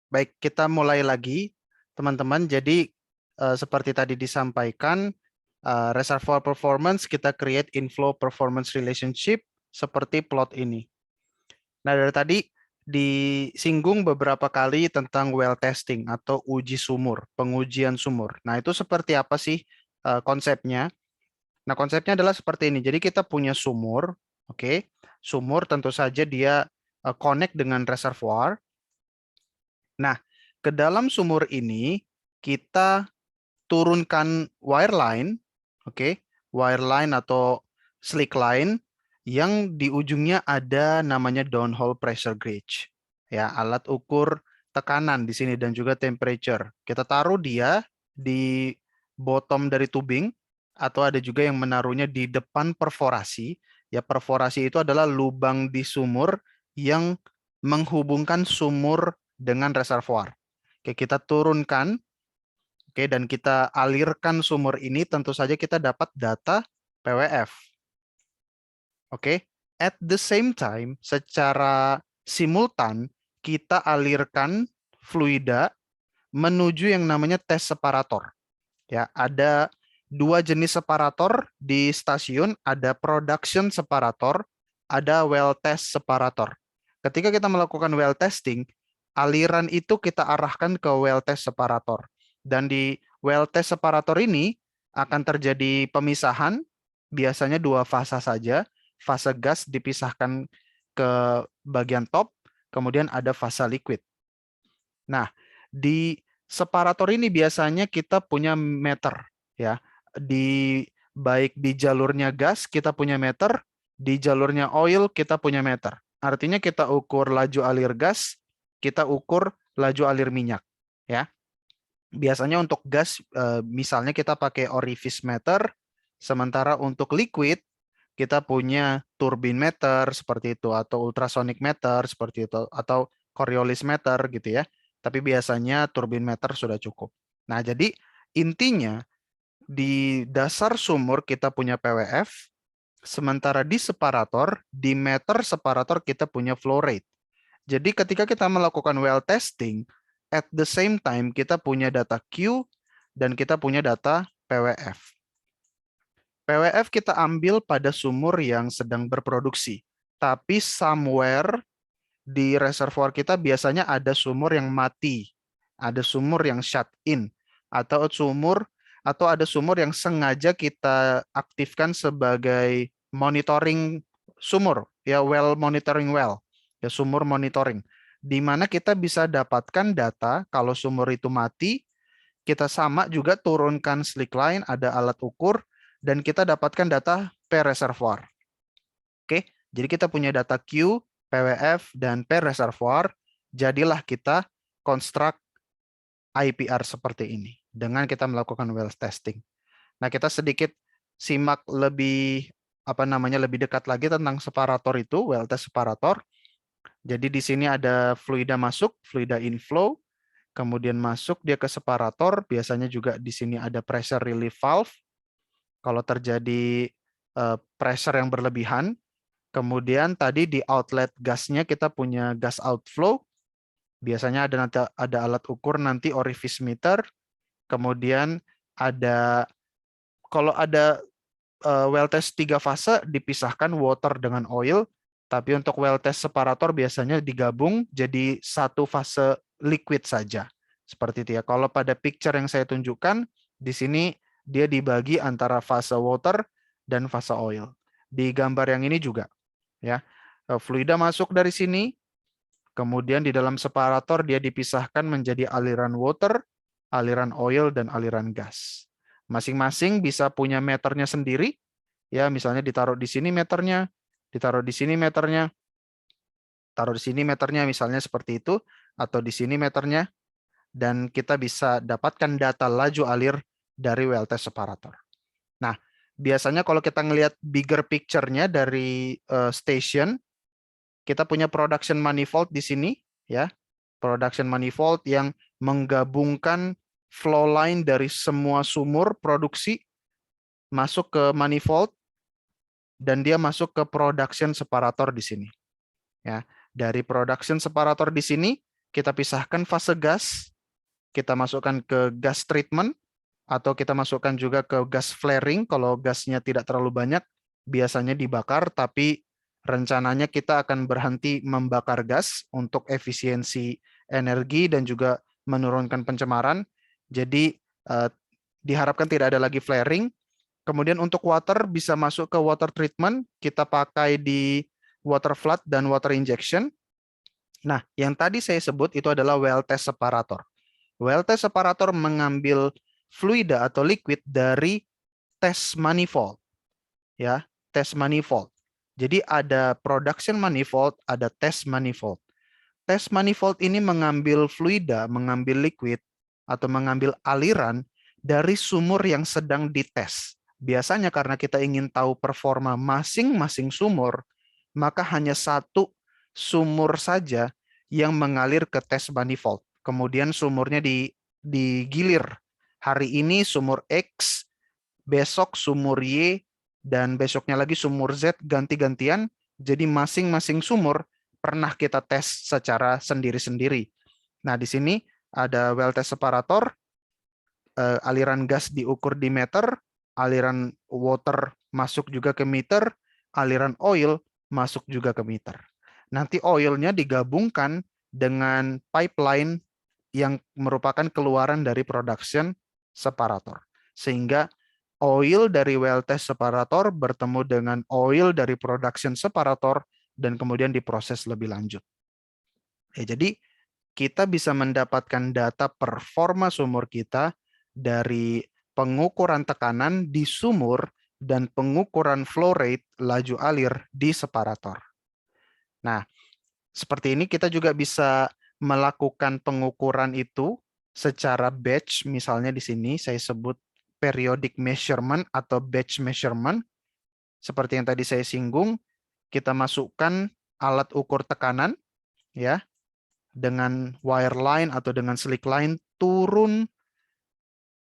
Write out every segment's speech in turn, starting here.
Baik, kita mulai lagi, teman-teman. Jadi, seperti tadi disampaikan, reservoir performance kita create inflow performance relationship seperti plot ini. Nah, dari tadi disinggung beberapa kali tentang well testing atau uji sumur, pengujian sumur. Nah, itu seperti apa sih konsepnya? Nah, konsepnya adalah seperti ini. Jadi kita punya sumur, oke. Sumur tentu saja dia connect dengan reservoir. Nah, ke dalam sumur ini kita turunkan wireline, oke, wireline atau slick line yang di ujungnya ada namanya downhole pressure gauge, ya, alat ukur tekanan di sini dan juga temperature. Kita taruh dia di bottom dari tubing atau ada juga yang menaruhnya di depan perforasi. Ya, perforasi itu adalah lubang di sumur yang menghubungkan sumur dengan reservoir. Oke, kita turunkan. Oke, dan kita alirkan sumur ini, tentu saja kita dapat data PWF. Oke, at the same time, secara simultan, kita alirkan fluida menuju yang namanya tes separator. Ya, ada dua jenis separator di stasiun, ada production separator, ada well test separator. Ketika kita melakukan well testing, aliran itu kita arahkan ke well test separator. Dan di well test separator ini akan terjadi pemisahan, biasanya dua fasa saja. Fase gas dipisahkan ke bagian top, kemudian ada fase liquid. Nah, di separator ini biasanya kita punya meter, ya. Di baik di jalurnya gas kita punya meter, di jalurnya oil kita punya meter. Artinya kita ukur laju alir gas, kita ukur laju alir minyak, ya. Biasanya untuk gas misalnya kita pakai orifice meter, sementara untuk liquid kita punya turbine meter seperti itu atau ultrasonic meter seperti itu atau Coriolis meter gitu ya. Tapi biasanya turbine meter sudah cukup. Nah, jadi intinya di dasar sumur kita punya PWF, sementara di separator, di meter separator kita punya flow rate. Jadi ketika kita melakukan well testing, at the same time kita punya data Q dan kita punya data PWF. PWF kita ambil pada sumur yang sedang berproduksi. Tapi somewhere di reservoir kita biasanya ada sumur yang mati, ada sumur yang shut in, atau ada sumur yang sengaja kita aktifkan sebagai monitoring sumur, ya well monitoring well, ya sumur monitoring, di mana kita bisa dapatkan data kalau sumur itu mati, kita sama juga turunkan slick line, ada alat ukur, dan kita dapatkan data per reservoir. Oke, jadi kita punya data Q, PWF, dan per reservoir. Jadilah kita construct IPR seperti ini dengan kita melakukan well testing. Nah, kita sedikit simak lebih lebih dekat lagi tentang separator itu, well test separator. Jadi di sini ada fluida masuk, fluida inflow, kemudian masuk dia ke separator, biasanya juga di sini ada pressure relief valve. Kalau terjadi pressure yang berlebihan, kemudian tadi di outlet gasnya kita punya gas outflow. Biasanya ada alat ukur nanti orifice meter. Kemudian kalau ada well test 3 fase dipisahkan water dengan oil. Tapi untuk well test separator biasanya digabung jadi satu fase liquid saja. Seperti itu ya. Kalau pada picture yang saya tunjukkan di sini dia dibagi antara fase water dan fase oil. Di gambar yang ini juga ya. Fluida masuk dari sini, kemudian di dalam separator dia dipisahkan menjadi aliran water, aliran oil, dan aliran gas. Masing-masing bisa punya meternya sendiri, ya misalnya ditaruh di sini meternya, ditaruh di sini meternya, taruh di sini meternya misalnya seperti itu, atau di sini meternya, dan kita bisa dapatkan data laju alir dari well test separator. Nah, biasanya kalau kita ngelihat bigger picture-nya dari station, kita punya production manifold di sini, ya. Production manifold yang menggabungkan flow line dari semua sumur produksi masuk ke manifold dan dia masuk ke production separator di sini. Ya, dari production separator di sini kita pisahkan fase gas, kita masukkan ke gas treatment, atau kita masukkan juga ke gas flaring kalau gasnya tidak terlalu banyak, biasanya dibakar, tapi rencananya kita akan berhenti membakar gas untuk efisiensi energi dan juga menurunkan pencemaran. Jadi diharapkan tidak ada lagi flaring. Kemudian untuk water bisa masuk ke water treatment, kita pakai di water flood dan water injection. Nah, yang tadi saya sebut itu adalah well test separator. Well test separator mengambil fluida atau liquid dari test manifold, ya, test manifold. Jadi ada production manifold, ada test manifold. Test manifold ini mengambil fluida, mengambil liquid atau mengambil aliran dari sumur yang sedang dites. Biasanya karena kita ingin tahu performa masing-masing sumur, maka hanya satu sumur saja yang mengalir ke test manifold. Kemudian sumurnya digilir. Hari ini sumur X, besok sumur Y, dan besoknya lagi sumur Z ganti-gantian. Jadi masing-masing sumur pernah kita tes secara sendiri-sendiri. Nah, di sini ada well test separator, aliran gas diukur di meter, aliran water masuk juga ke meter, aliran oil masuk juga ke meter. Nanti oilnya digabungkan dengan pipeline yang merupakan keluaran dari production separator. Sehingga oil dari well test separator bertemu dengan oil dari production separator dan kemudian diproses lebih lanjut. Jadi kita bisa mendapatkan data performa sumur kita dari pengukuran tekanan di sumur dan pengukuran flow rate laju alir di separator. Nah, seperti ini kita juga bisa melakukan pengukuran itu secara batch. Misalnya di sini saya sebut periodic measurement atau batch measurement. Seperti yang tadi saya singgung, kita masukkan alat ukur tekanan ya dengan wire line atau dengan slick line turun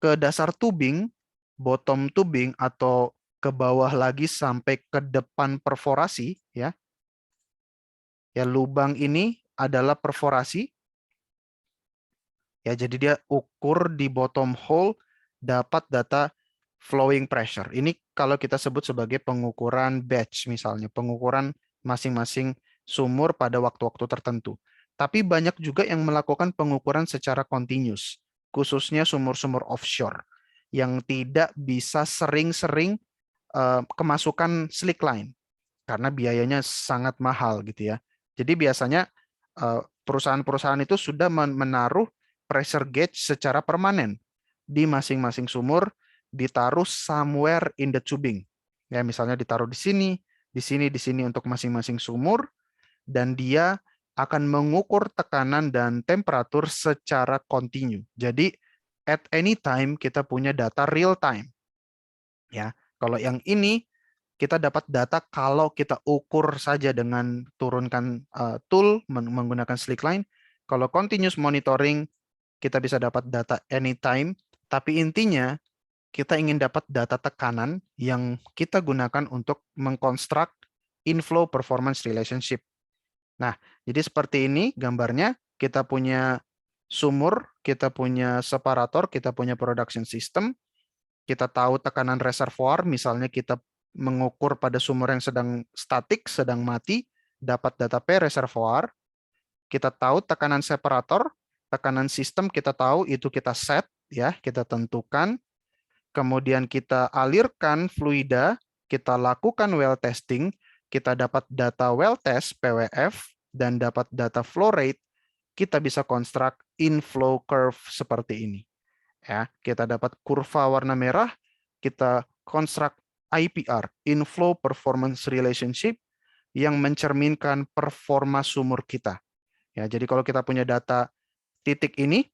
ke dasar tubing, bottom tubing atau ke bawah lagi sampai ke depan perforasi ya. Ya, lubang ini adalah perforasi. Ya, jadi dia ukur di bottom hole dapat data flowing pressure. Ini kalau kita sebut sebagai pengukuran batch misalnya, pengukuran masing-masing sumur pada waktu-waktu tertentu. Tapi banyak juga yang melakukan pengukuran secara continuous, khususnya sumur-sumur offshore yang tidak bisa sering-sering kemasukan slick line karena biayanya sangat mahal gitu ya. Jadi biasanya perusahaan-perusahaan itu sudah menaruh pressure gauge secara permanen di masing-masing sumur, ditaruh somewhere in the tubing. Ya, misalnya ditaruh di sini, di sini, di sini untuk masing-masing sumur, dan dia akan mengukur tekanan dan temperatur secara kontinu. Jadi at any time kita punya data real time. Ya, kalau yang ini kita dapat data kalau kita ukur saja dengan turunkan tool menggunakan Slickline. Kalau continuous monitoring, kita bisa dapat data anytime. Tapi intinya, kita ingin dapat data tekanan yang kita gunakan untuk mengkonstruk inflow performance relationship. Nah, jadi seperti ini gambarnya. Kita punya sumur, kita punya separator, kita punya production system. Kita tahu tekanan reservoir, misalnya kita mengukur pada sumur yang sedang statik, sedang mati, dapat data P reservoir. Kita tahu tekanan separator, tekanan sistem kita tahu itu kita set, ya, kita tentukan. Kemudian kita alirkan fluida, kita lakukan well testing, kita dapat data well test PWF dan dapat data flow rate, kita bisa konstruk inflow curve seperti ini. Ya, kita dapat kurva warna merah, kita konstruk IPR, inflow performance relationship, yang mencerminkan performa sumur kita. Ya, jadi kalau kita punya data titik ini,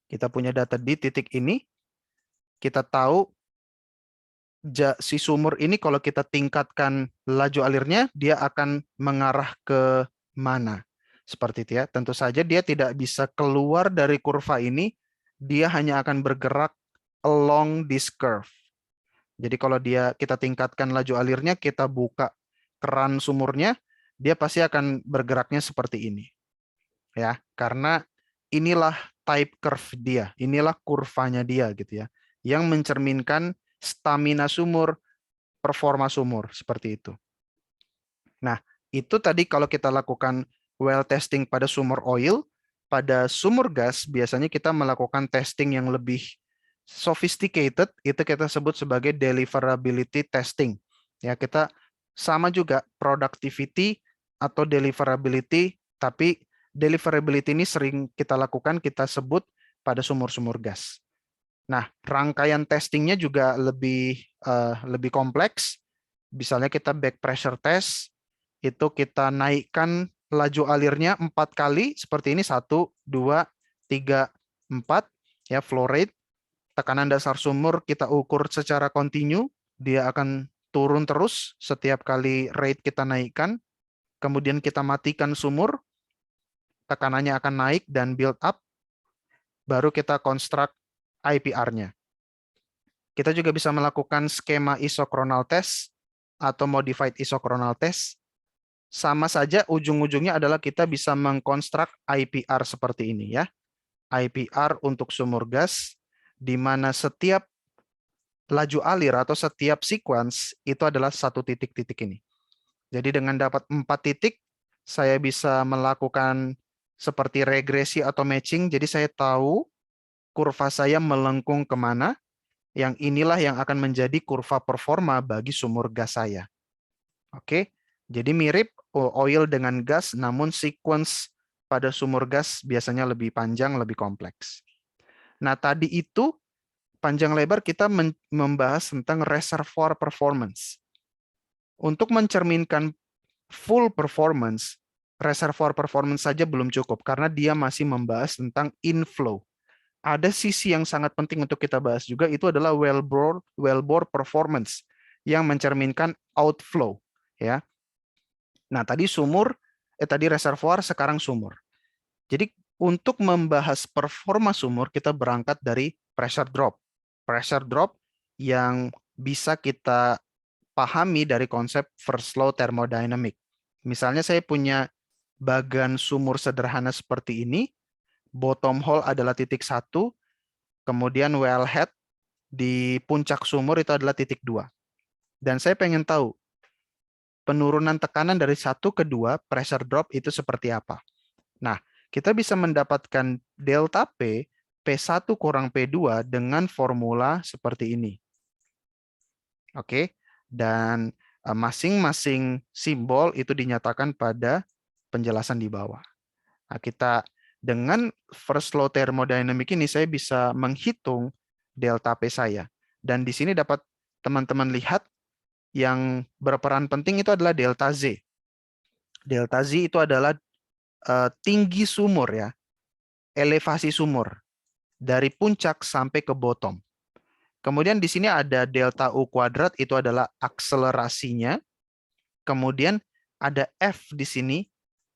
kita punya data di titik ini, kita tahu si sumur ini kalau kita tingkatkan laju alirnya, dia akan mengarah ke mana. Seperti itu ya. Tentu saja dia tidak bisa keluar dari kurva ini, dia hanya akan bergerak along this curve. Jadi kalau kita tingkatkan laju alirnya, kita buka keran sumurnya, dia pasti akan bergeraknya seperti ini. ya, karena inilah type curve dia, inilah kurvanya dia gitu ya, yang mencerminkan stamina sumur, performa sumur seperti itu. Nah, itu tadi kalau kita lakukan well testing pada sumur oil, pada sumur gas biasanya kita melakukan testing yang lebih sophisticated, itu kita sebut sebagai deliverability testing. Ya, kita sama juga productivity atau deliverability, tapi deliverability ini sering kita lakukan, kita sebut pada sumur-sumur gas. Nah, rangkaian testingnya juga lebih kompleks. Misalnya kita back pressure test, itu kita naikkan laju alirnya 4 kali, seperti ini, 1, 2, 3, 4, ya, flow rate. Tekanan dasar sumur kita ukur secara kontinu, dia akan turun terus setiap kali rate kita naikkan. Kemudian kita matikan sumur, tekanannya akan naik dan build up, baru kita construct IPR-nya. Kita juga bisa melakukan skema isochronal test atau modified isochronal test. Sama saja ujung-ujungnya adalah kita bisa mengkonstruk IPR seperti ini ya. IPR untuk sumur gas, di mana setiap laju alir atau setiap sequence itu adalah satu titik-titik ini. Jadi dengan dapat 4 titik, saya bisa melakukan seperti regresi atau matching. Jadi saya tahu kurva saya melengkung kemana, yang inilah yang akan menjadi kurva performa bagi sumur gas saya. Oke, jadi mirip oil dengan gas, namun sequence pada sumur gas biasanya lebih panjang, lebih kompleks. Nah, tadi itu panjang lebar kita membahas tentang reservoir performance. Untuk mencerminkan full performance, reservoir performance saja belum cukup, karena dia masih membahas tentang inflow. Ada sisi yang sangat penting untuk kita bahas juga, itu adalah wellbore performance, yang mencerminkan outflow. Ya. Nah, tadi tadi reservoir, sekarang sumur. Jadi untuk membahas performa sumur, kita berangkat dari pressure drop. Pressure drop yang bisa kita pahami dari konsep first law thermodynamic. Misalnya saya punya bagan sumur sederhana seperti ini, bottom hole adalah titik 1, kemudian wellhead di puncak sumur itu adalah titik 2. Dan saya pengen tahu, penurunan tekanan dari 1 ke 2, pressure drop itu seperti apa. Nah, kita bisa mendapatkan delta P, P1 kurang P2 dengan formula seperti ini. Oke, dan masing-masing simbol itu dinyatakan pada penjelasan di bawah. Nah, kita dengan first law thermodynamic ini saya bisa menghitung delta P saya. Dan di sini dapat teman-teman lihat yang berperan penting itu adalah delta Z. Delta Z itu adalah tinggi sumur ya, elevasi sumur dari puncak sampai ke bottom. Kemudian di sini ada delta U kuadrat, itu adalah akselerasinya. Kemudian ada F di sini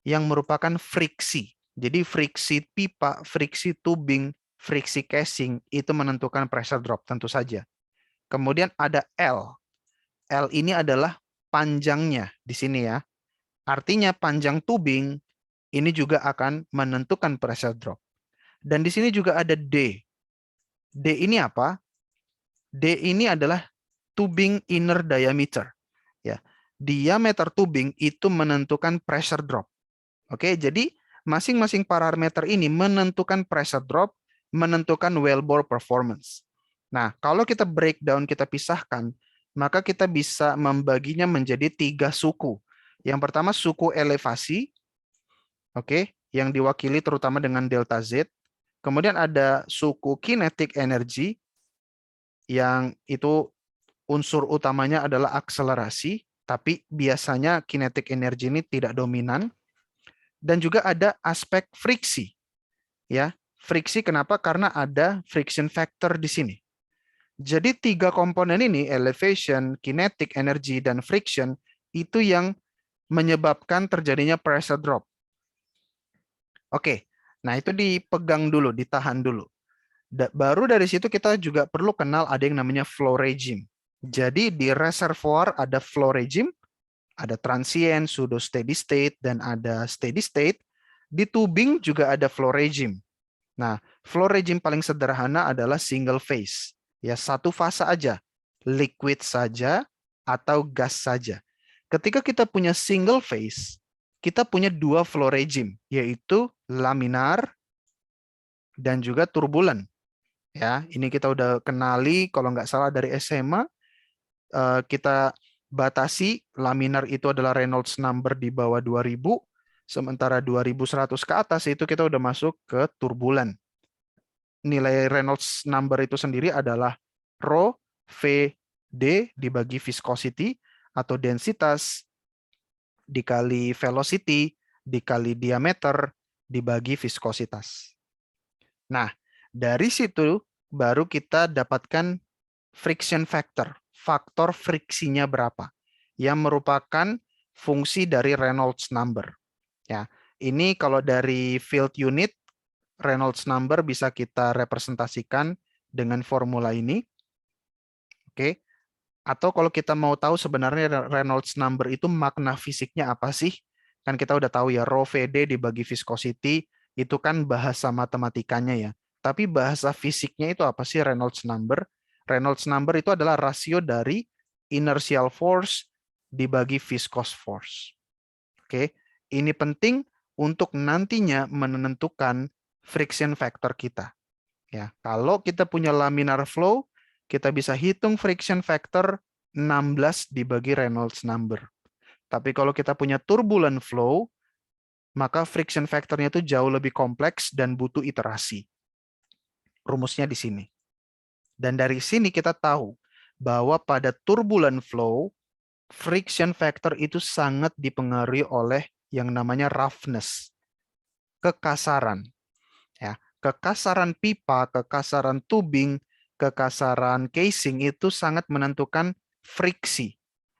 yang merupakan friksi. Jadi friksi pipa, friksi tubing, friksi casing itu menentukan pressure drop tentu saja. Kemudian ada L. L ini adalah panjangnya di sini ya. Artinya panjang tubing ini juga akan menentukan pressure drop. Dan di sini juga ada D. D ini apa? D ini adalah tubing inner diameter. Ya, diameter tubing itu menentukan pressure drop. Oke, jadi masing-masing parameter ini menentukan pressure drop, menentukan wellbore performance. Nah, kalau kita breakdown, kita pisahkan, maka kita bisa membaginya menjadi 3 suku. Yang pertama suku elevasi, oke, yang diwakili terutama dengan delta Z. Kemudian ada suku kinetic energy, yang itu unsur utamanya adalah akselerasi, tapi biasanya kinetic energy ini tidak dominan. Dan juga ada aspek friksi. Ya, friksi kenapa? Karena ada friction factor di sini. Jadi 3 komponen ini, elevation, kinetic energy, dan friction, itu yang menyebabkan terjadinya pressure drop. Oke, nah itu dipegang dulu, ditahan dulu. Baru dari situ kita juga perlu kenal ada yang namanya flow regime. Jadi di reservoir ada flow regime, ada transient, pseudo steady state, dan ada steady state. Di tubing juga ada flow regime. Nah, flow regime paling sederhana adalah single phase. Ya, satu fase aja. Liquid saja atau gas saja. Ketika kita punya single phase, kita punya dua flow regime, yaitu laminar dan juga turbulent. Ya, ini kita udah kenali kalau nggak salah dari SMA. Kita batasi laminar itu adalah Reynolds number di bawah 2000, sementara 2100 ke atas itu kita udah masuk ke turbulent. Nilai Reynolds number itu sendiri adalah rho VD dibagi viscosity atau densitas dikali velocity dikali diameter dibagi viskositas. Nah, dari situ baru kita dapatkan friction factor, faktor friksinya berapa, yang merupakan fungsi dari Reynolds number. Ya, ini kalau dari field unit, Reynolds number bisa kita representasikan dengan formula ini. Oke. Atau kalau kita mau tahu sebenarnya Reynolds number itu makna fisiknya apa sih? Kan kita udah tahu ya, rho VD dibagi viscosity itu kan bahasa matematikanya ya. Tapi bahasa fisiknya itu apa sih Reynolds number? Reynolds number itu adalah rasio dari inertial force dibagi viscous force. Oke, ini penting untuk nantinya menentukan friction factor kita. Ya, kalau kita punya laminar flow, kita bisa hitung friction factor 16 dibagi Reynolds number. Tapi kalau kita punya turbulent flow, maka friction factor-nya itu jauh lebih kompleks dan butuh iterasi. Rumusnya di sini. Dan dari sini kita tahu bahwa pada turbulent flow, friction factor itu sangat dipengaruhi oleh yang namanya roughness, kekasaran. Ya, kekasaran pipa, kekasaran tubing, kekasaran casing itu sangat menentukan friksi.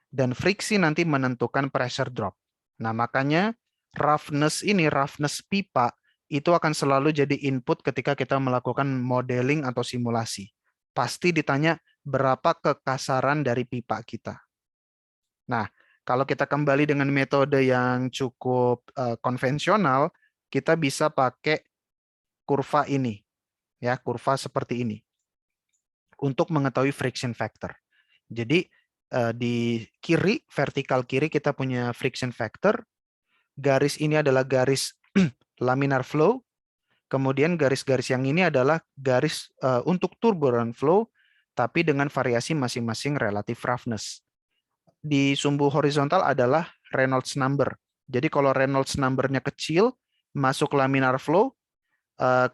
Dan friksi nanti menentukan pressure drop. Nah, makanya roughness pipa itu akan selalu jadi input ketika kita melakukan modeling atau simulasi. Pasti ditanya berapa kekasaran dari pipa kita. Nah, kalau kita kembali dengan metode yang cukup konvensional, kita bisa pakai kurva ini. Ya, kurva seperti ini untuk mengetahui friction factor. Jadi di kiri, vertikal kiri kita punya friction factor. Garis ini adalah garis laminar flow. Kemudian garis-garis yang ini adalah garis untuk turbulent flow, tapi dengan variasi masing-masing relative roughness. Di sumbu horizontal adalah Reynolds number. Jadi kalau Reynolds number-nya kecil, masuk laminar flow,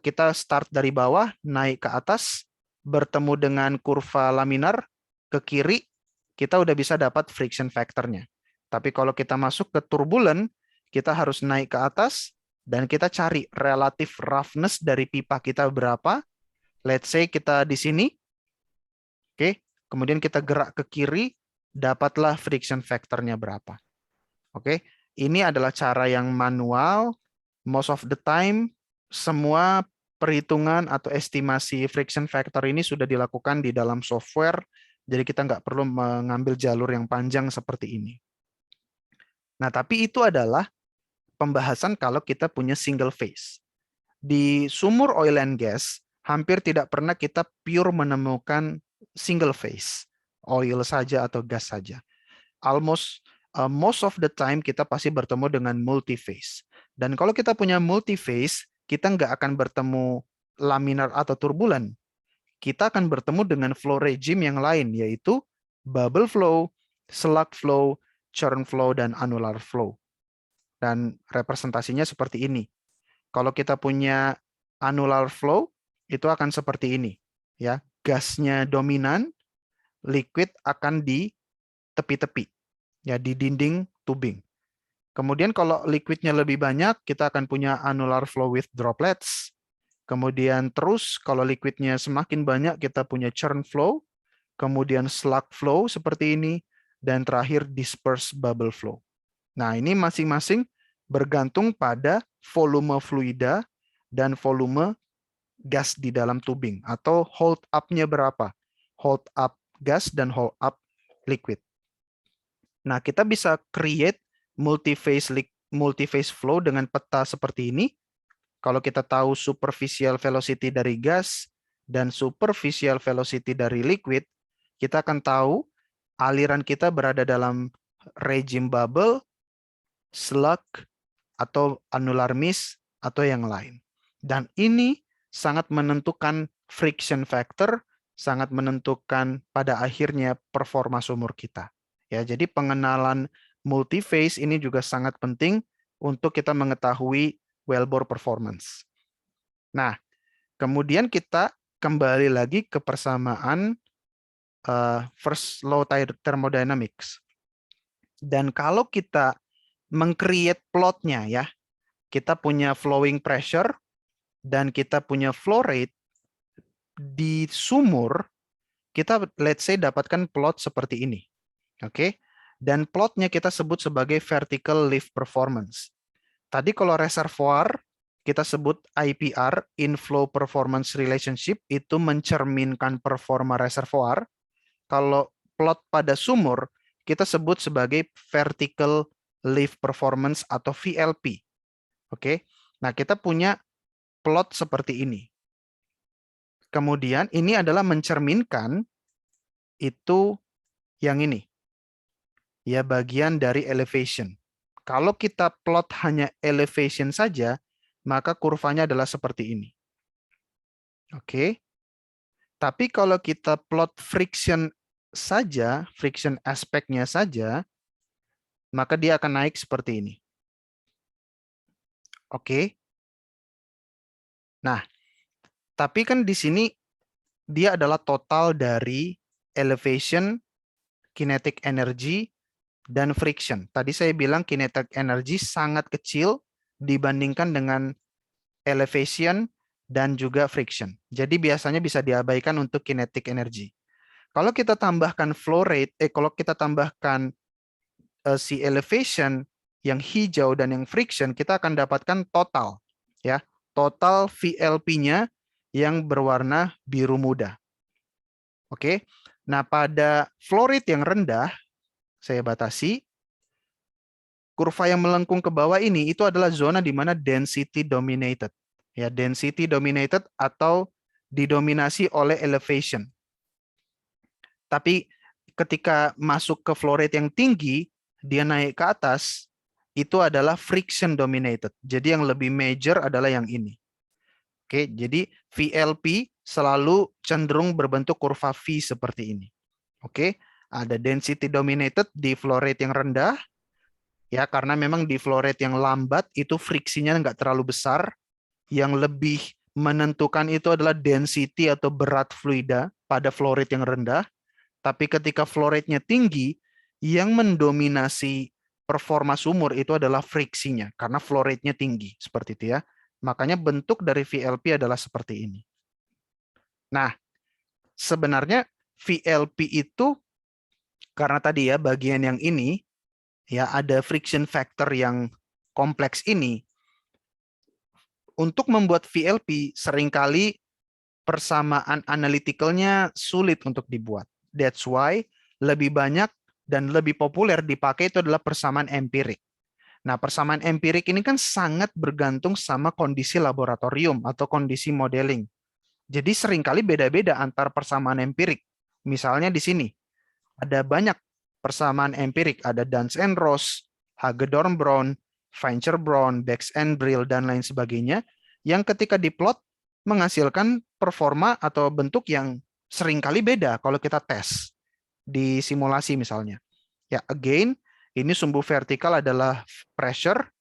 kita start dari bawah, naik ke atas, bertemu dengan kurva laminar ke kiri, kita udah bisa dapat friction factor-nya. Tapi kalau kita masuk ke turbulent, kita harus naik ke atas, dan kita cari relative roughness dari pipa kita berapa. Let's say kita di sini. Oke, kemudian kita gerak ke kiri, dapatlah friction factor-nya berapa. Oke, ini adalah cara yang manual. Most of the time, semua perhitungan atau estimasi friction factor ini sudah dilakukan di dalam software, jadi kita nggak perlu mengambil jalur yang panjang seperti ini. Nah, tapi itu adalah pembahasan kalau kita punya single phase. Di sumur oil and gas, hampir tidak pernah kita pure menemukan single phase, oil saja atau gas saja. Almost most of the time kita pasti bertemu dengan multi phase. Dan kalau kita punya multi phase, kita nggak akan bertemu laminar atau turbulent. Kita akan bertemu dengan flow regime yang lain, yaitu bubble flow, slug flow, churn flow, dan annular flow. Dan representasinya seperti ini. Kalau kita punya annular flow, itu akan seperti ini. Ya, gasnya dominan, liquid akan di tepi-tepi, ya di dinding tubing. Kemudian kalau liquidnya lebih banyak, kita akan punya annular flow with droplets. Kemudian terus kalau liquidnya semakin banyak, kita punya churn flow. Kemudian slug flow seperti ini. Dan terakhir disperse bubble flow. Nah, ini masing-masing bergantung pada volume fluida dan volume gas di dalam tubing. Atau hold up-nya berapa. Hold up gas dan hold up liquid. Nah, kita bisa create multi-phase multi-phase flow dengan peta seperti ini, kalau kita tahu superficial velocity dari gas dan superficial velocity dari liquid, kita akan tahu aliran kita berada dalam regime bubble, slug, atau annular mist, atau yang lain. Dan ini sangat menentukan friction factor, sangat menentukan pada akhirnya performa sumur kita. Ya, jadi pengenalan multi-phase ini juga sangat penting untuk kita mengetahui wellbore performance. Nah, kemudian kita kembali lagi ke persamaan first law thermodynamics. Dan kalau kita meng-create plotnya ya, kita punya flowing pressure dan kita punya flow rate di sumur, kita let's say dapatkan plot seperti ini. Oke. Dan plotnya kita sebut sebagai vertical lift performance. Tadi kalau reservoir kita sebut IPR, inflow performance relationship, itu mencerminkan performa reservoir. Kalau plot pada sumur kita sebut sebagai vertical lift performance atau VLP. Oke. Nah, kita punya plot seperti ini. Kemudian ini adalah mencerminkan itu yang ini. Ya, bagian dari elevation. Kalau kita plot hanya elevation saja, maka kurvanya adalah seperti ini. Oke. Tapi kalau kita plot friction saja, friction aspeknya saja, maka dia akan naik seperti ini. Oke. Nah, tapi kan di sini dia adalah total dari elevation, kinetic energy, dan friction. Tadi saya bilang kinetic energy sangat kecil dibandingkan dengan elevation dan juga friction. Jadi biasanya bisa diabaikan untuk kinetic energy. Kalau kita tambahkan flow rate, kalau kita tambahkan si elevation yang hijau dan yang friction, kita akan dapatkan total, ya, total VLP-nya yang berwarna biru muda. Oke. Nah, pada flow rate yang rendah, saya batasi, kurva yang melengkung ke bawah ini itu adalah zona di mana density dominated. Ya, density dominated atau didominasi oleh elevation. Tapi ketika masuk ke flow rate yang tinggi, dia naik ke atas, itu adalah friction dominated. Jadi yang lebih major adalah yang ini. Oke, jadi VLP selalu cenderung berbentuk kurva V seperti ini. Oke, ada density dominated di flow rate yang rendah, ya karena memang di flow rate yang lambat itu friksinya nggak terlalu besar. Yang lebih menentukan itu adalah density atau berat fluida pada flow rate yang rendah. Tapi ketika flow rate-nya tinggi, yang mendominasi performa sumur itu adalah friksinya karena flow rate-nya tinggi seperti itu ya. Makanya bentuk dari VLP adalah seperti ini. Nah, sebenarnya VLP itu karena tadi ya bagian yang ini ya ada friction factor yang kompleks ini. Untuk membuat VLP seringkali persamaan analitikalnya sulit untuk dibuat. That's why lebih banyak dan lebih populer dipakai itu adalah persamaan empirik. Nah, persamaan empirik ini kan sangat bergantung sama kondisi laboratorium atau kondisi modeling. Jadi seringkali beda-beda antar persamaan empirik. Misalnya di sini ada banyak persamaan empirik, ada Duns and Ross, Hagedorn-Brown, Feincher-Brown, Bex and Brill, dan lain sebagainya, yang ketika diplot menghasilkan performa atau bentuk yang seringkali beda kalau kita tes di simulasi misalnya. Ya, again, ini sumbu vertikal adalah pressure,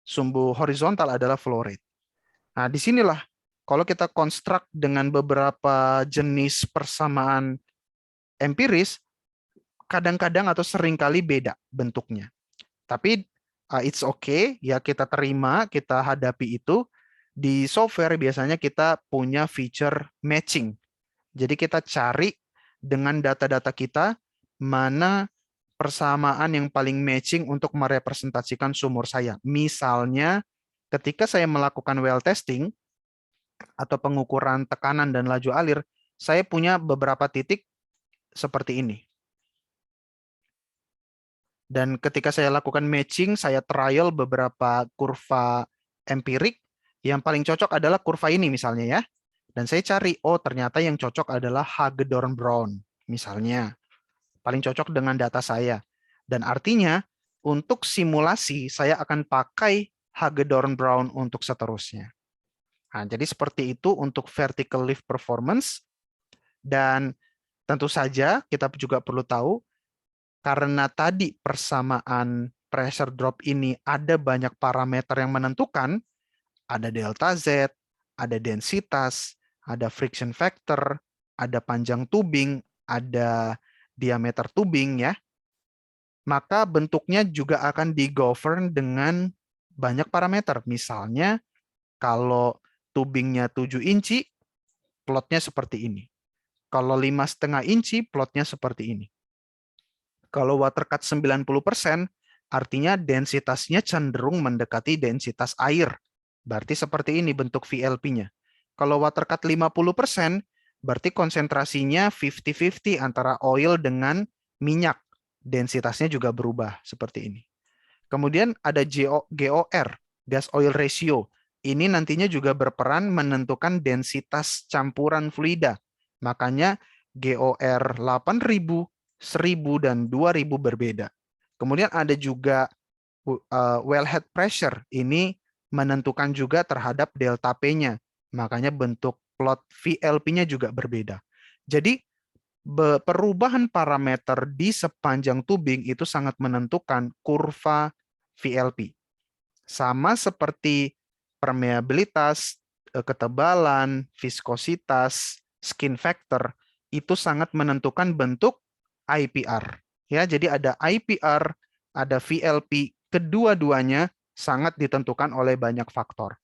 sumbu horizontal adalah flow rate. Nah, disinilah kalau kita konstruk dengan beberapa jenis persamaan empiris, kadang-kadang atau seringkali beda bentuknya. Tapi it's okay, ya kita terima, kita hadapi itu. Di software biasanya kita punya feature matching. Jadi kita cari dengan data-data kita mana persamaan yang paling matching untuk merepresentasikan sumur saya. Misalnya ketika saya melakukan well testing atau pengukuran tekanan dan laju alir, saya punya beberapa titik seperti ini. Dan ketika saya lakukan matching, saya trial beberapa kurva empirik, yang paling cocok adalah kurva ini misalnya ya. Dan saya cari, oh ternyata yang cocok adalah Hagedorn-Brown misalnya. Paling cocok dengan data saya. Dan artinya, untuk simulasi, saya akan pakai Hagedorn-Brown untuk seterusnya. Nah, jadi seperti itu untuk vertical lift performance. Dan tentu saja kita juga perlu tahu, karena tadi persamaan pressure drop ini ada banyak parameter yang menentukan, ada delta Z, ada densitas, ada friction factor, ada panjang tubing, ada diameter tubing ya, maka bentuknya juga akan digovern dengan banyak parameter. Misalnya kalau tubingnya 7 inci, plotnya seperti ini. Kalau 5,5 inci, plotnya seperti ini. Kalau water cut 90%, artinya densitasnya cenderung mendekati densitas air. Berarti seperti ini bentuk VLP-nya. Kalau water cut 50%, berarti konsentrasinya 50-50 antara oil dengan minyak. Densitasnya juga berubah seperti ini. Kemudian ada GOR, gas oil ratio. Ini nantinya juga berperan menentukan densitas campuran fluida. Makanya GOR 8.000, 1.000, dan 2.000 berbeda. Kemudian ada juga wellhead pressure. Ini menentukan juga terhadap delta P-nya. Makanya bentuk plot VLP-nya juga berbeda. Jadi perubahan parameter di sepanjang tubing itu sangat menentukan kurva VLP. Sama seperti permeabilitas, ketebalan, viskositas, skin factor, itu sangat menentukan bentuk IPR. Ya, jadi ada IPR, ada VLP, kedua-duanya sangat ditentukan oleh banyak faktor.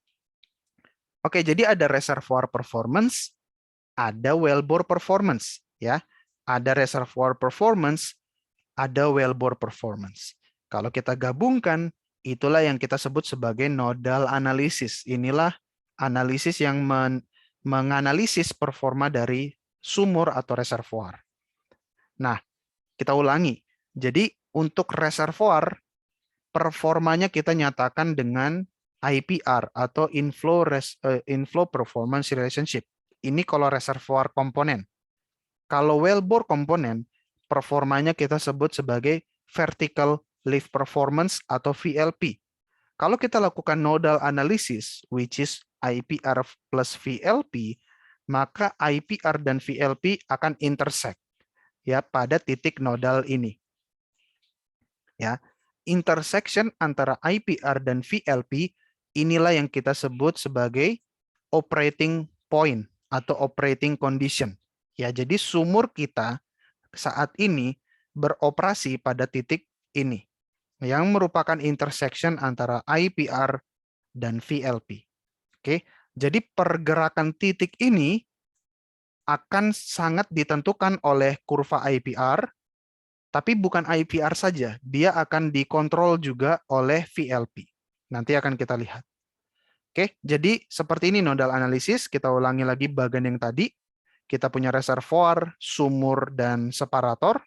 Oke, jadi ada reservoir performance, ada wellbore performance, ya. Ada reservoir performance, ada wellbore performance. Kalau kita gabungkan, itulah yang kita sebut sebagai nodal analysis. Inilah analisis yang menganalisis performa dari sumur atau reservoir. Nah, kita ulangi. Jadi untuk reservoir, performanya kita nyatakan dengan IPR atau inflow performance relationship. Ini kalau reservoir komponen. Kalau wellbore komponen, performanya kita sebut sebagai vertical lift performance atau VLP. Kalau kita lakukan nodal analysis, which is IPR plus VLP, maka IPR dan VLP akan intersect ya pada titik nodal ini. Ya, intersection antara IPR dan VLP inilah yang kita sebut sebagai operating point atau operating condition. Ya, jadi sumur kita saat ini beroperasi pada titik ini yang merupakan intersection antara IPR dan VLP. Oke, jadi pergerakan titik ini akan sangat ditentukan oleh kurva IPR, tapi bukan IPR saja, dia akan dikontrol juga oleh VLP. Nanti akan kita lihat. Oke, jadi seperti ini nodal analisis. Kita ulangi lagi bagian yang tadi. Kita punya reservoir, sumur, dan separator.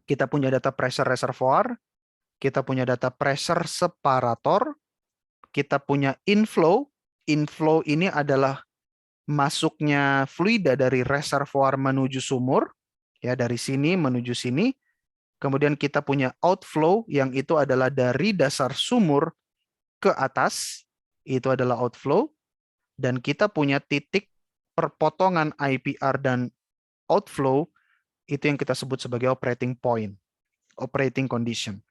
Kita punya data pressure reservoir. Kita punya data pressure separator. Kita punya inflow. Inflow ini adalah masuknya fluida dari reservoir menuju sumur. Ya, dari sini menuju sini. Kemudian kita punya outflow, yang itu adalah dari dasar sumur ke atas. Itu adalah outflow. Dan kita punya titik perpotongan IPR dan outflow, itu yang kita sebut sebagai operating point, operating condition.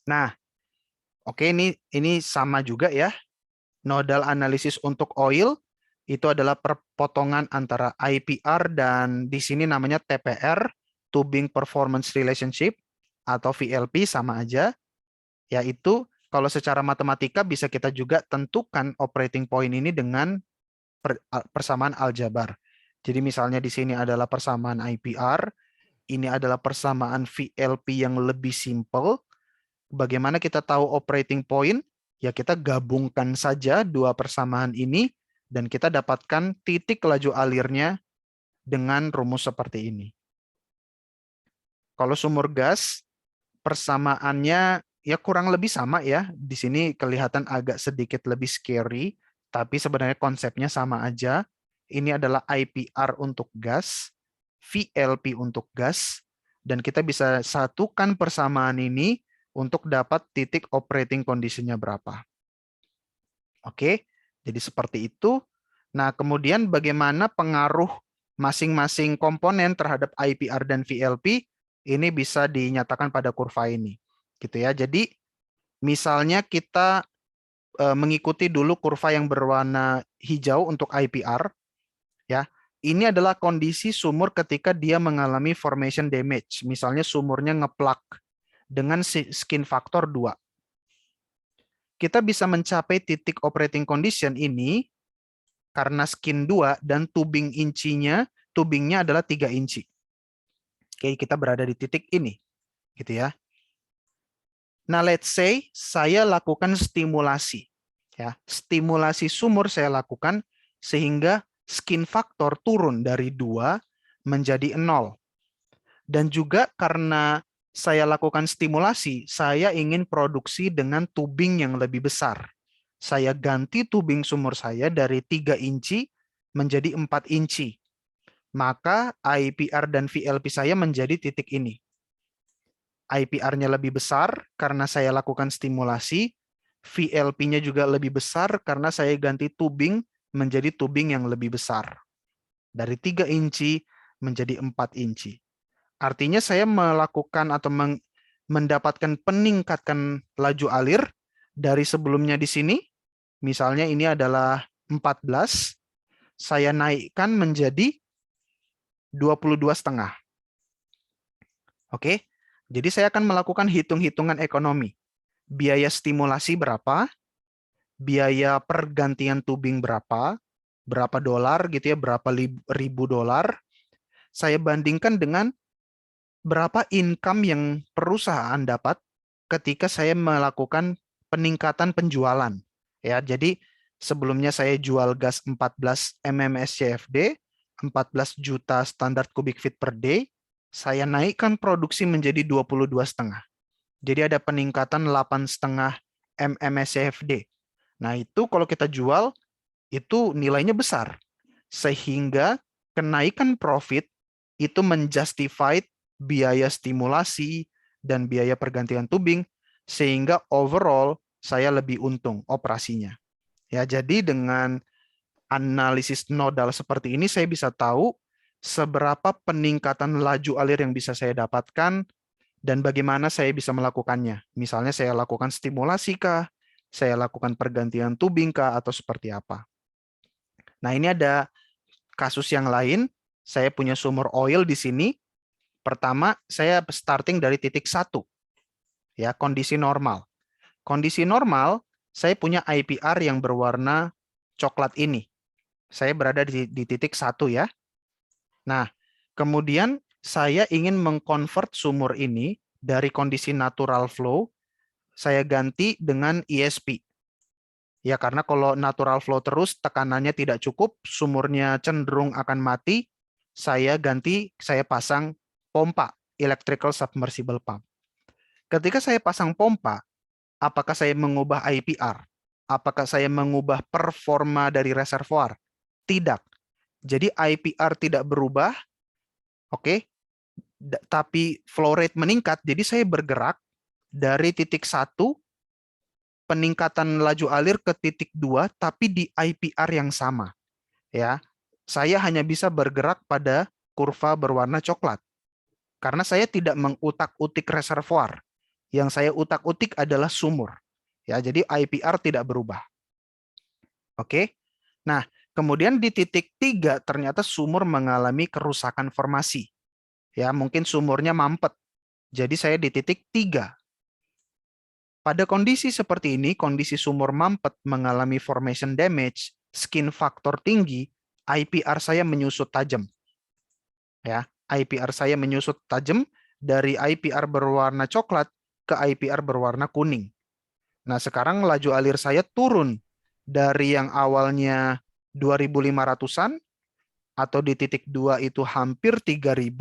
Nah, oke, ini sama juga ya. Nodal analisis untuk oil itu adalah perpotongan antara IPR dan di sini namanya TPR, Tubing Performance Relationship, atau VLP, sama aja. Yaitu kalau secara matematika bisa kita juga tentukan operating point ini dengan persamaan aljabar. Jadi misalnya di sini adalah persamaan IPR, ini adalah persamaan VLP yang lebih simple. Bagaimana kita tahu operating point? Ya kita gabungkan saja dua persamaan ini dan kita dapatkan titik laju alirnya dengan rumus seperti ini. Kalau sumur gas, persamaannya ya kurang lebih sama ya. Di sini kelihatan agak sedikit lebih scary, tapi sebenarnya konsepnya sama aja. Ini adalah IPR untuk gas, VLP untuk gas, dan kita bisa satukan persamaan ini untuk dapat titik operating condition-nya berapa. Oke, jadi seperti itu. Nah, kemudian bagaimana pengaruh masing-masing komponen terhadap IPR dan VLP ini bisa dinyatakan pada kurva ini. Gitu ya. Jadi misalnya kita mengikuti dulu kurva yang berwarna hijau untuk IPR ya. Ini adalah kondisi sumur ketika dia mengalami formation damage. Misalnya sumurnya ngeplak dengan skin factor 2. Kita bisa mencapai titik operating condition ini karena skin 2 dan tubingnya adalah 3 inci. Oke, kita berada di titik ini, gitu ya. Nah, let's say saya lakukan stimulasi. Ya, stimulasi sumur saya lakukan sehingga skin factor turun dari 2 menjadi 0. Dan juga karena saya lakukan stimulasi, saya ingin produksi dengan tubing yang lebih besar. Saya ganti tubing sumur saya dari 3 inci menjadi 4 inci. Maka IPR dan VLP saya menjadi titik ini. IPR-nya lebih besar karena saya lakukan stimulasi, VLP-nya juga lebih besar karena saya ganti tubing menjadi tubing yang lebih besar. Dari 3 inci menjadi 4 inci. Artinya saya melakukan atau mendapatkan peningkatan laju alir dari sebelumnya di sini. Misalnya ini adalah 14, saya naikkan menjadi 22,5. Oke, jadi saya akan melakukan hitung-hitungan ekonomi. Biaya stimulasi berapa, biaya pergantian tubing berapa dolar gitu ya, berapa ribu dolar. Saya bandingkan dengan berapa income yang perusahaan dapat ketika saya melakukan peningkatan penjualan. Ya, jadi sebelumnya saya jual gas 14 mmscfd, 14 juta standar kubik feet per day, saya naikkan produksi menjadi 22,5. Jadi ada peningkatan 8,5 mmscfd. Nah, itu kalau kita jual itu nilainya besar. Sehingga kenaikan profit itu menjustify biaya stimulasi dan biaya pergantian tubing sehingga overall saya lebih untung operasinya. Ya, jadi dengan analisis nodal seperti ini saya bisa tahu seberapa peningkatan laju alir yang bisa saya dapatkan dan bagaimana saya bisa melakukannya. Misalnya saya lakukan stimulasi kah, saya lakukan pergantian tubing kah, atau seperti apa. Nah, ini ada kasus yang lain. Saya punya sumur oil di sini. Pertama, saya starting dari titik 1. Ya, kondisi normal. Kondisi normal, saya punya IPR yang berwarna coklat ini. Saya berada di titik 1 ya. Nah, kemudian saya ingin mengkonvert sumur ini dari kondisi natural flow, saya ganti dengan ESP. Ya, karena kalau natural flow terus, tekanannya tidak cukup, sumurnya cenderung akan mati, saya pasang pompa, electrical submersible pump. Ketika saya pasang pompa, apakah saya mengubah IPR? Apakah saya mengubah performa dari reservoir? Tidak. Jadi IPR tidak berubah, oke, tapi flow rate meningkat, jadi saya bergerak dari titik 1, peningkatan laju alir ke titik 2, tapi di IPR yang sama. Ya, saya hanya bisa bergerak pada kurva berwarna coklat. Karena saya tidak mengutak-utik reservoir. Yang saya utak-utik adalah sumur. Ya, jadi IPR tidak berubah. Oke. Nah, kemudian di titik 3 ternyata sumur mengalami kerusakan formasi. Ya, mungkin sumurnya mampet. Jadi saya di titik 3. Pada kondisi seperti ini, kondisi sumur mampet mengalami formation damage, skin factor tinggi, IPR saya menyusut tajam. Ya, IPR saya menyusut tajam dari IPR berwarna coklat ke IPR berwarna kuning. Nah, sekarang laju alir saya turun dari yang awalnya 2.500-an atau di titik 2 itu hampir 3.000,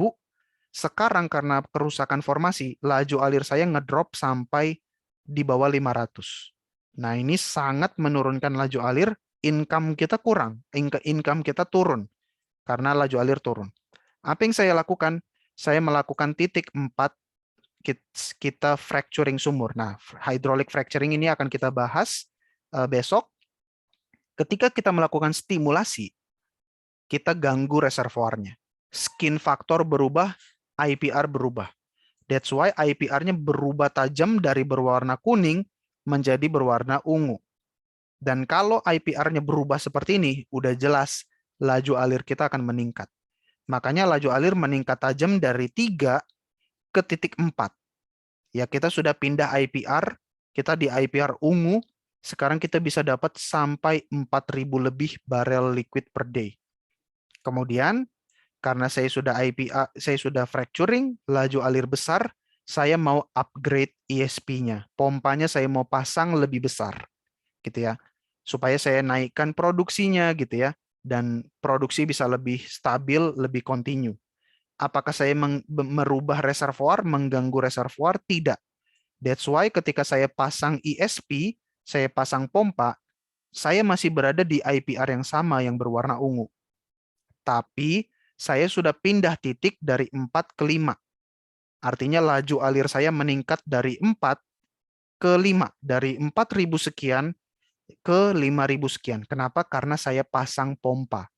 Sekarang karena kerusakan formasi, laju alir saya ngedrop sampai di bawah 500. Nah, ini sangat menurunkan laju alir, income kita kurang, income kita turun karena laju alir turun. Apa yang saya lakukan? Saya melakukan titik 4, kita fracturing sumur. Nah, hydraulic fracturing ini akan kita bahas besok. Ketika kita melakukan stimulasi, kita ganggu reservoirnya. Skin factor berubah, IPR berubah. That's why IPR-nya berubah tajam dari berwarna kuning menjadi berwarna ungu. Dan kalau IPR-nya berubah seperti ini, udah jelas laju alir kita akan meningkat. Makanya laju alir meningkat tajam dari 3 ke titik 4. Ya, kita sudah pindah IPR, kita di IPR ungu, sekarang kita bisa dapat sampai 4.000 lebih barel liquid per day. Kemudian, karena saya sudah IPR, saya sudah fracturing, laju alir besar, saya mau upgrade ESP-nya. Pompanya saya mau pasang lebih besar, gitu ya. Supaya saya naikkan produksinya, gitu ya. Dan produksi bisa lebih stabil, lebih kontinu. Apakah saya merubah reservoir, mengganggu reservoir? Tidak. That's why ketika saya pasang ESP, saya pasang pompa, saya masih berada di IPR yang sama yang berwarna ungu. Tapi saya sudah pindah titik dari 4 ke 5. Artinya laju alir saya meningkat dari 4 ke 5. Dari 4.000 sekian ke 5.000 sekian. Kenapa? Karena saya pasang pompa.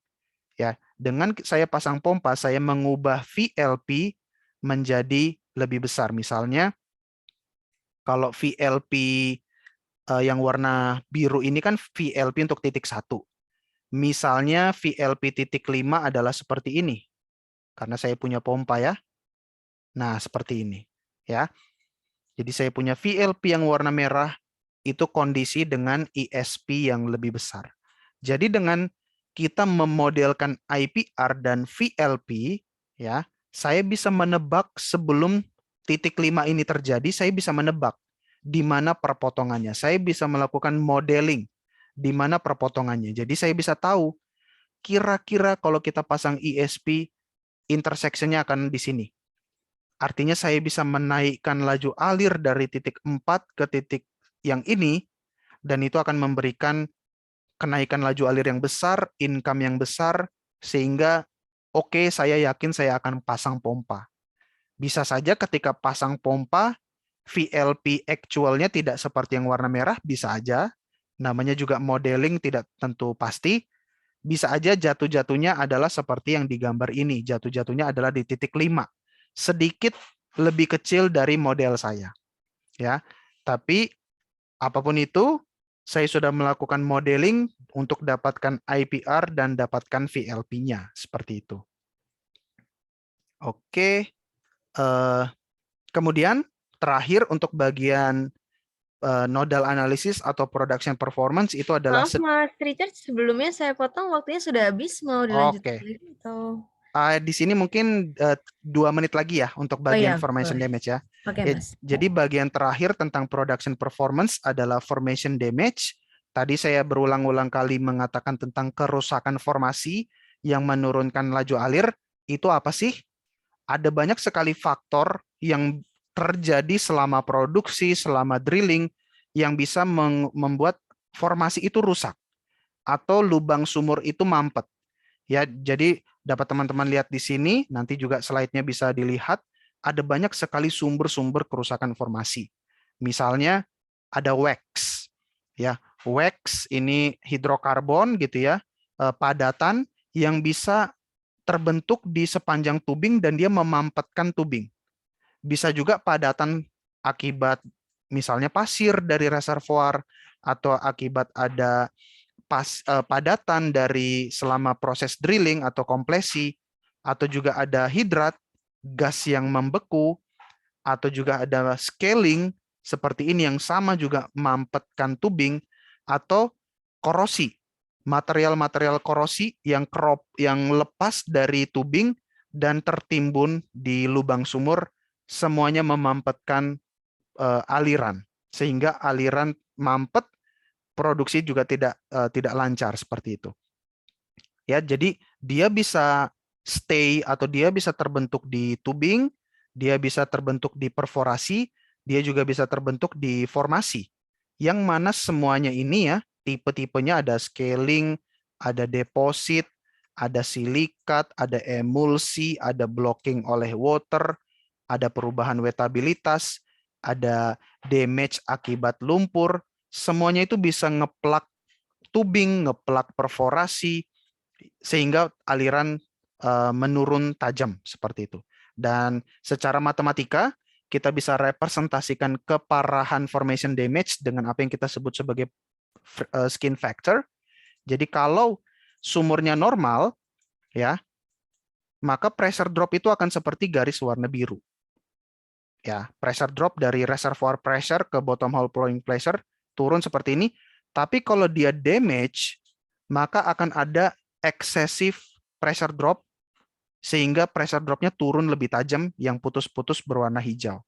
Ya, dengan saya pasang pompa, saya mengubah VLP menjadi lebih besar. Misalnya, kalau VLP yang warna biru ini kan VLP untuk titik 1. Misalnya VLP titik 5 adalah seperti ini. Karena saya punya pompa ya. Nah, seperti ini. Ya. Jadi saya punya VLP yang warna merah, itu kondisi dengan ESP yang lebih besar. Jadi dengan kita memodelkan IPR dan VLP, ya, saya bisa menebak sebelum titik 5 ini terjadi, saya bisa menebak di mana perpotongannya. Saya bisa melakukan modeling di mana perpotongannya. Jadi saya bisa tahu kira-kira kalau kita pasang ESP, intersection-nya akan di sini. Artinya saya bisa menaikkan laju alir dari titik 4 ke titik yang ini, dan itu akan memberikan kenaikan laju alir yang besar, income yang besar, sehingga oke, saya yakin saya akan pasang pompa. Bisa saja ketika pasang pompa, VLP actualnya tidak seperti yang warna merah, bisa aja. Namanya juga modeling, tidak tentu pasti. Bisa aja jatuh-jatuhnya adalah seperti yang digambar ini. Jatuh-jatuhnya adalah di titik 5. Sedikit lebih kecil dari model saya. Ya, tapi apapun itu, saya sudah melakukan modeling untuk dapatkan IPR dan dapatkan VLP-nya. Seperti itu. Oke. Kemudian, terakhir untuk bagian nodal analysis atau production performance itu adalah... Maaf, Mas Richard, sebelumnya saya potong, waktunya sudah habis, mau dilanjutkan Oke. lagi atau? Di sini mungkin 2 menit lagi ya untuk Oh bagian ya, formation boleh. damage ya. Oke, Ya, Mas. jadi bagian terakhir tentang production performance adalah formation damage. Tadi saya berulang-ulang kali mengatakan tentang kerusakan formasi yang menurunkan laju alir. Itu apa sih? Ada banyak sekali faktor yang terjadi selama produksi, selama drilling, yang bisa membuat formasi itu rusak atau lubang sumur itu mampet. Ya, jadi dapat teman-teman lihat di sini, nanti juga slide-nya bisa dilihat, ada banyak sekali sumber-sumber kerusakan formasi. Misalnya ada wax. Ya, wax ini hidrokarbon gitu ya, padatan yang bisa terbentuk di sepanjang tubing dan dia memampetkan tubing. Bisa juga padatan akibat misalnya pasir dari reservoir atau akibat ada padatan dari selama proses drilling atau kompresi, atau juga ada hidrat, gas yang membeku, atau juga ada scaling seperti ini yang sama juga mampetkan tubing, atau korosi, material-material korosi yang lepas dari tubing dan tertimbun di lubang sumur, semuanya memampetkan aliran, sehingga aliran mampet, produksi juga tidak lancar seperti itu. Ya, jadi dia bisa stay atau dia bisa terbentuk di tubing, dia bisa terbentuk di perforasi, dia juga bisa terbentuk di formasi. Yang mana semuanya ini ya, tipe-tipenya ada scaling, ada deposit, ada silikat, ada emulsi, ada blocking oleh water, ada perubahan wetabilitas, ada damage akibat lumpur, semuanya itu bisa ngeplak tubing, ngeplak perforasi, sehingga aliran menurun tajam seperti itu. Dan secara matematika, kita bisa representasikan keparahan formation damage dengan apa yang kita sebut sebagai skin factor. Jadi kalau sumurnya normal, ya, maka pressure drop itu akan seperti garis warna biru. Ya, pressure drop dari reservoir pressure ke bottom hole flowing pressure turun seperti ini. Tapi kalau dia damage, maka akan ada excessive pressure drop sehingga pressure dropnya turun lebih tajam yang putus-putus berwarna hijau.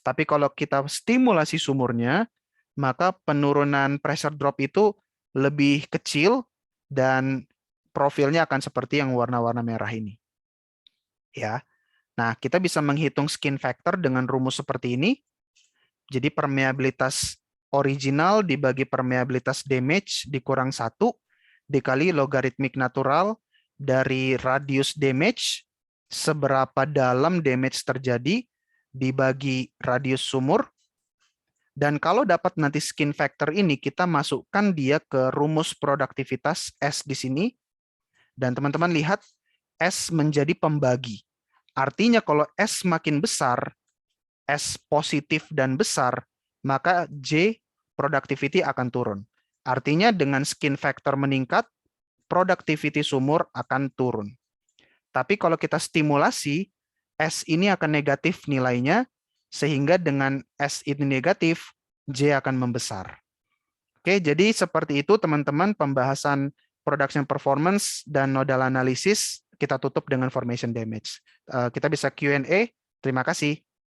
Tapi kalau kita stimulasi sumurnya, maka penurunan pressure drop itu lebih kecil dan profilnya akan seperti yang warna-warna merah ini. Ya. Nah, kita bisa menghitung skin factor dengan rumus seperti ini. Jadi permeabilitas original dibagi permeabilitas damage dikurang 1 dikali logaritmik natural dari radius damage, seberapa dalam damage terjadi, dibagi radius sumur. Dan kalau dapat nanti skin factor ini, kita masukkan dia ke rumus produktivitas S di sini. Dan teman-teman lihat, S menjadi pembagi. Artinya kalau S makin besar, S positif dan besar, maka J productivity akan turun. Artinya dengan skin factor meningkat, productivity sumur akan turun. Tapi kalau kita stimulasi, S ini akan negatif nilainya, sehingga dengan S ini negatif, J akan membesar. Oke, jadi seperti itu teman-teman pembahasan production performance dan nodal analysis. Kita tutup dengan formation damage. Kita bisa Q&A. Terima kasih.